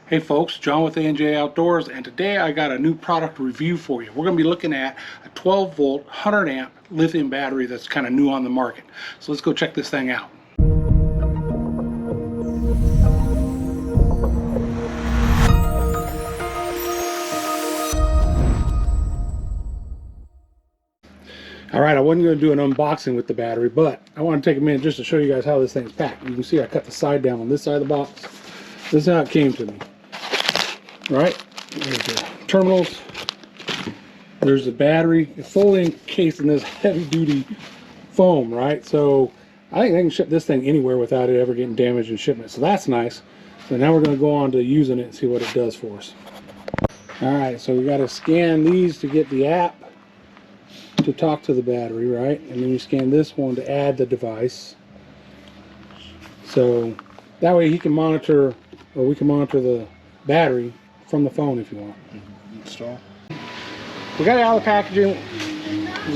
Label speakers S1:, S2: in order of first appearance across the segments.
S1: Hey folks, John with A&J Outdoors, and today I got a new product review for you. We're going to be looking at a 12 volt 100 amp lithium battery that's kind of new on the market. So let's go check this thing out. Alright, I wasn't going to do an unboxing with the battery, but I want to take a minute just to show you guys how this thing's packed. You can see I cut the side down on this side of the box. This is how it came to me. Right? There's the terminals. There's the battery, fully encased in this heavy duty foam, right? So I think they can ship this thing anywhere without it ever getting damaged in shipment. So that's nice. So now we're going to go on to using it and see what it does for us. Alright, so we got to scan these to get the app to talk to the battery, right? And then you scan this one to add the device. So that way he can monitor, or we can monitor the battery from the phone if you want.
S2: Install.
S1: We got it out of the packaging.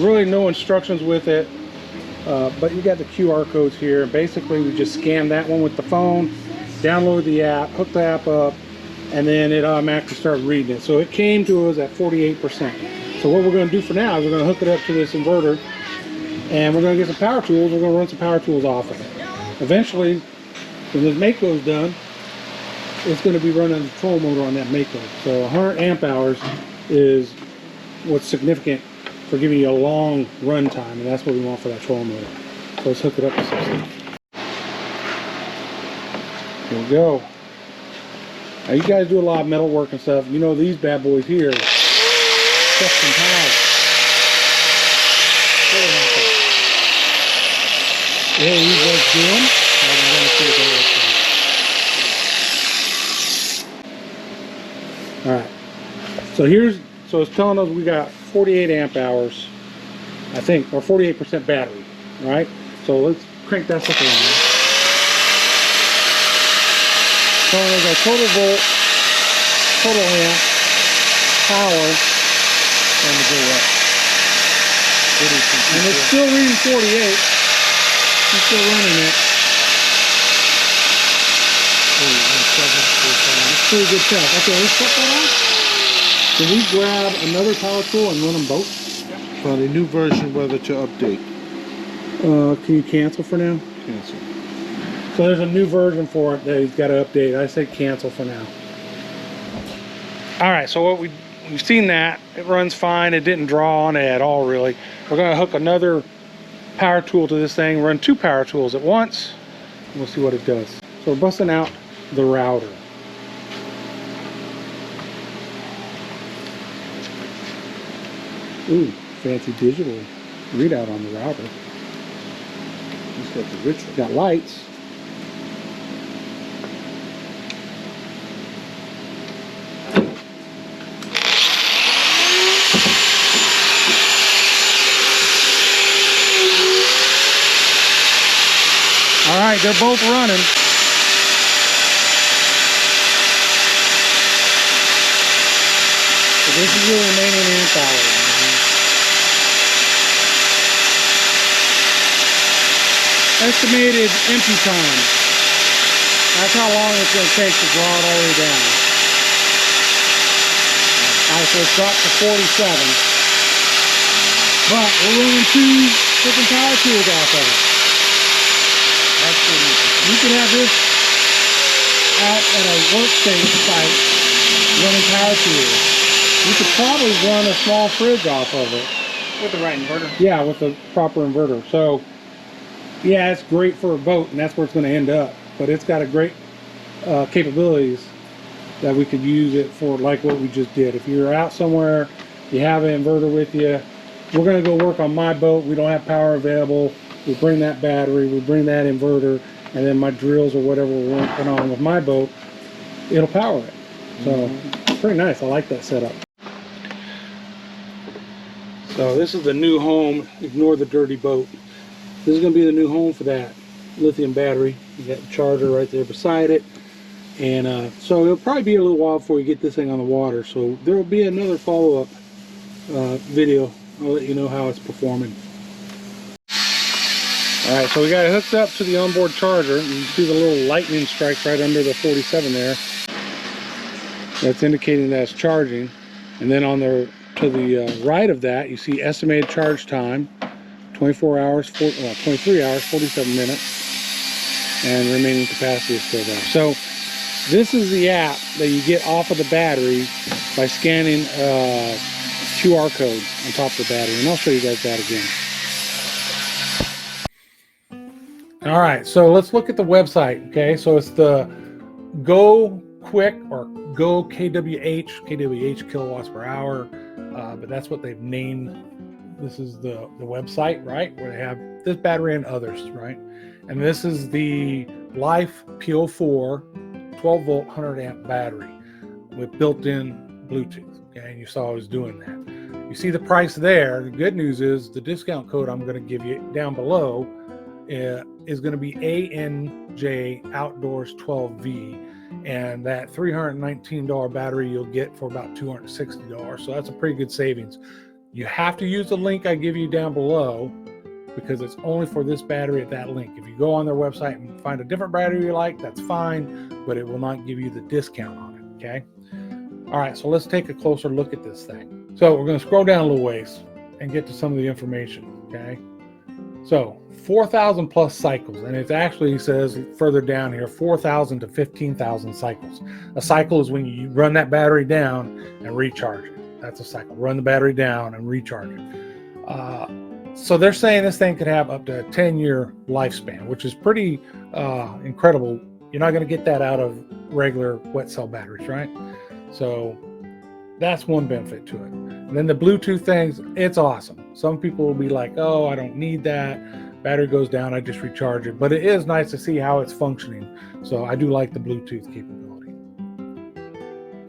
S1: Really no instructions with it, but you got the QR codes here. Basically, we just scan that one with the phone, download the app, hook the app up, and then it automatically starts reading it. So it came to us at 48%. So what we're going to do for now is we're going to hook it up to this inverter, and we're going to get some power tools. We're going to run some power tools off of it. Eventually, when this Mako is done, it's going to be running a control motor on that Mako. So 100 amp hours is what's significant for giving you a long run time, and that's what we want for that control motor. So let's hook it up to something. Here we go. Now you guys do a lot of metal work and stuff. You know these bad boys here, custom power. Yeah, you guys do them. I just want to see what they look like. Alright, so it's telling us we got 48 amp hours, I think, or 48% battery, right? So let's crank that sucker on. Telling us our total volt, total amp, power, and to go up. And it's still reading 48. It's still running it. It's pretty good test. Okay, let's shut that off. Can we grab another power tool and run them both?
S2: For the new version, whether to update.
S1: Can you cancel for now?
S2: Cancel.
S1: So there's a new version for it that he's got to update. I say cancel for now. Alright, so what we've seen that. It runs fine. It didn't draw on it at all, really. We're going to hook another power tool to this thing, run two power tools at once, and we'll see what it does. So we're busting out the router. Ooh, fancy digital readout on the router.
S2: He's got the rich one.
S1: Got lights. Alright, they're both running. So this is your remaining amp hours. Estimated empty time. That's how long it's going to take to draw it all the way down. Alright, so it's dropped to 47. But we're running two different power tools off of it. You can have this out at a workstation site running power tools. You could probably run a small fridge off of it.
S3: With the right inverter?
S1: Yeah, with the proper inverter. So, yeah, it's great for a boat, and that's where it's going to end up. But it's got a great capabilities that we could use it for, like what we just did. If you're out somewhere, you have an inverter with you, we're going to go work on my boat. We don't have power available. We bring that battery, we bring that inverter, and then my drills or whatever we're working on with my boat, it'll power it. So, it's pretty nice. I like that setup. So this is the new home. Ignore the dirty boat. This is going to be the new home for that lithium battery. You got the charger right there beside it. And so it'll probably be a little while before you get this thing on the water. So there will be another follow-up video. I'll let you know how it's performing. Alright, so we got it hooked up to the onboard charger. You can see the little lightning strike right under the 47 there. That's indicating that it's charging. And then on the to the right of that, you see estimated charge time, 24 hours, 23 hours, 47 minutes, and remaining capacity is still there. So this is the app that you get off of the battery by scanning a QR code on top of the battery. And I'll show you guys that again. All right, so let's look at the website. Okay, so it's the Go Quick or Go KWH kilowatts per hour, but that's what they've named. This is the website, right, where they have this battery and others, right? And this is the LifePO4 12 volt 100 amp battery with built-in Bluetooth. Okay, and you saw I was doing that. You see the price there. The good news is the discount code I'm going to give you down below is going to be ANJ Outdoors 12V, and that $319 battery you'll get for about $260. So that's a pretty good savings. You have to use the link I give you down below because it's only for this battery at that link. If you go on their website and find a different battery you like, that's fine, but it will not give you the discount on it. Okay. All right, so let's take a closer look at this thing. So we're going to scroll down a little ways and get to some of the information. Okay. So 4,000 plus cycles, and it actually says further down here 4,000 to 15,000 cycles. A cycle is when you run that battery down and recharge it. That's a cycle. Run the battery down and recharge it. So they're saying this thing could have up to a 10-year lifespan, which is pretty incredible. You're not going to get that out of regular wet cell batteries, right? So that's one benefit to it. And then the Bluetooth things, it's awesome. Some people will be like, oh, I don't need that. Battery goes down, I just recharge it. But it is nice to see how it's functioning. So I do like the Bluetooth capability.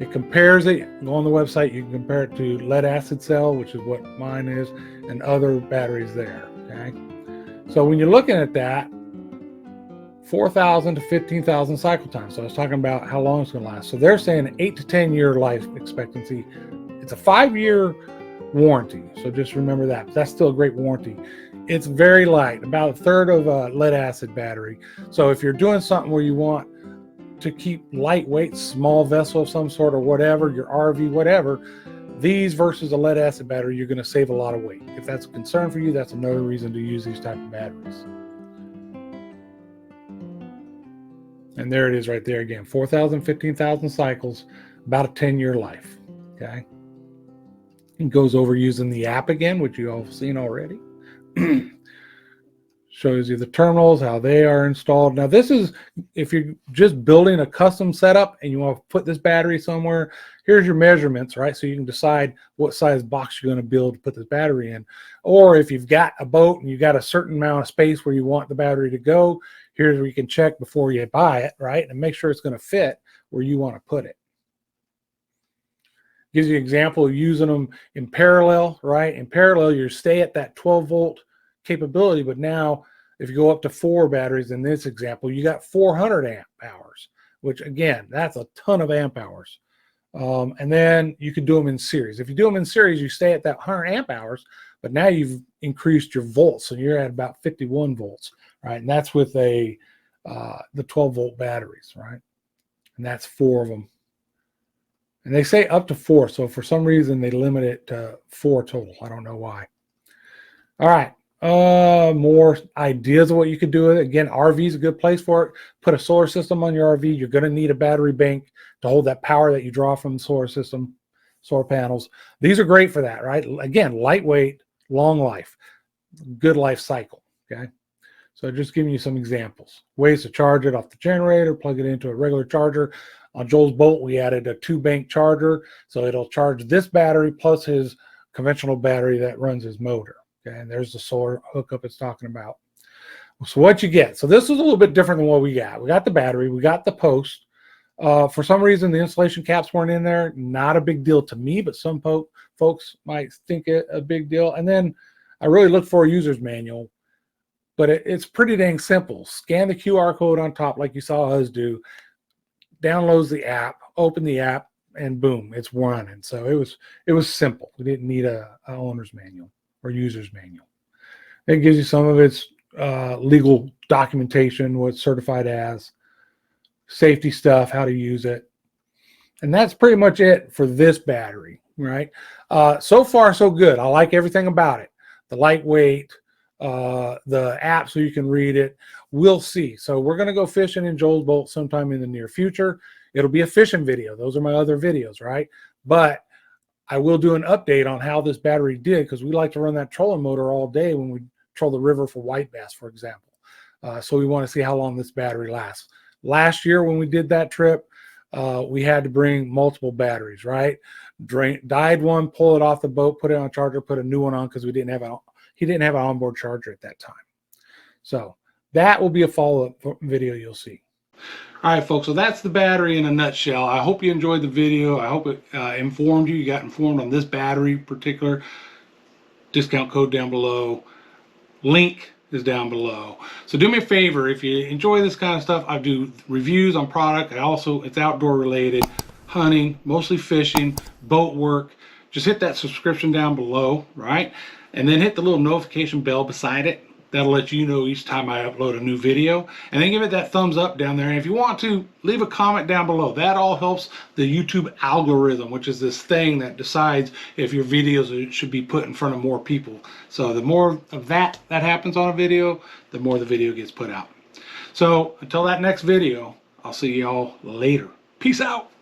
S1: It compares it. Go on the website, you can compare it to lead acid cell, which is what mine is, and other batteries there. Okay. So when you're looking at that, 4,000 to 15,000 cycle time. So I was talking about how long it's going to last. So they're saying an 8 to 10 year life expectancy. It's a 5-year warranty. So just remember that. That's still a great warranty. It's very light, about a third of a lead acid battery. So if you're doing something where you want to keep lightweight, small vessel of some sort or whatever, your RV, whatever, these versus a lead acid battery, you're going to save a lot of weight. If that's a concern for you, that's another reason to use these type of batteries. And there it is right there again, 4,000, 15,000 cycles, about a 10-year life, okay? It goes over using the app again, which you all have seen already. Shows you the terminals, how they are installed. Now this is, if you're just building a custom setup and you want to put this battery somewhere, here's your measurements, right? So you can decide what size box you're going to build to put this battery in. Or if you've got a boat and you've got a certain amount of space where you want the battery to go, here's where you can check before you buy it, right? And make sure it's going to fit where you want to put it. Gives you an example of using them in parallel, right? In parallel, you stay at that 12 volt capability, but now if you go up to 4 batteries in this example, you got 400 amp hours, which again, that's a ton of amp hours. And then you could do them in series. If you do them in series, you stay at that 100 amp hours, but now you've increased your volts, so you're at about 51 volts, right? And that's with the 12 volt batteries, right? And that's 4 of them. And they say up to 4, so for some reason they limit it to 4 total. I don't know why. All right, more ideas of what you could do with it. Again, RV is a good place for it. Put a solar system on your RV. You're going to need a battery bank to hold that power that you draw from the solar system, solar panels. These are great for that, right? Again, lightweight, long life, good life cycle, okay? So just giving you some examples. Ways to charge it off the generator, plug it into a regular charger. On Joel's boat, we added a 2-bank charger, so it'll charge this battery plus his conventional battery that runs his motor. Okay, and there's the solar hookup it's talking about. So what you get. So this is a little bit different than what we got. We got the battery, we got the post. For some reason, the insulation caps weren't in there. Not a big deal to me, but some folks might think it a big deal. And then I really look for a user's manual, but it's pretty dang simple. Scan the QR code on top like you saw us do. Downloads the app, open the app, and boom, it's running. So it was simple. We didn't need a owner's manual or user's manual. It gives you some of its legal documentation, what it's certified as, safety stuff, how to use it. And that's pretty much it for this battery, right? So far, so good. I like everything about it. The lightweight, the app so you can read it. We'll see. So we're going to go fishing in Joel's boat sometime in the near future. It'll be a fishing video. Those are my other videos, right? But I will do an update on how this battery did, because we like to run that trolling motor all day when we troll the river for white bass, for example. So we want to see how long this battery lasts. Last year when we did that trip, we had to bring multiple batteries, right? Died one, pull it off the boat, put it on a charger, put a new one on, because he didn't have an onboard charger at that time. So that will be a follow-up video you'll see. All right, folks, so that's the battery in a nutshell. I hope you enjoyed the video. I hope it informed you. You got informed on this battery particular. Discount code down below. Link is down below. So do me a favor, if you enjoy this kind of stuff, I do reviews on product. It's outdoor related, hunting, mostly fishing, boat work. Just hit that subscription down below, right? And then hit the little notification bell beside it. That'll let you know each time I upload a new video. And then give it that thumbs up down there. And if you want to, leave a comment down below. That all helps the YouTube algorithm, which is this thing that decides if your videos should be put in front of more people. So the more of that happens on a video, the more the video gets put out. So until that next video, I'll see y'all later. Peace out.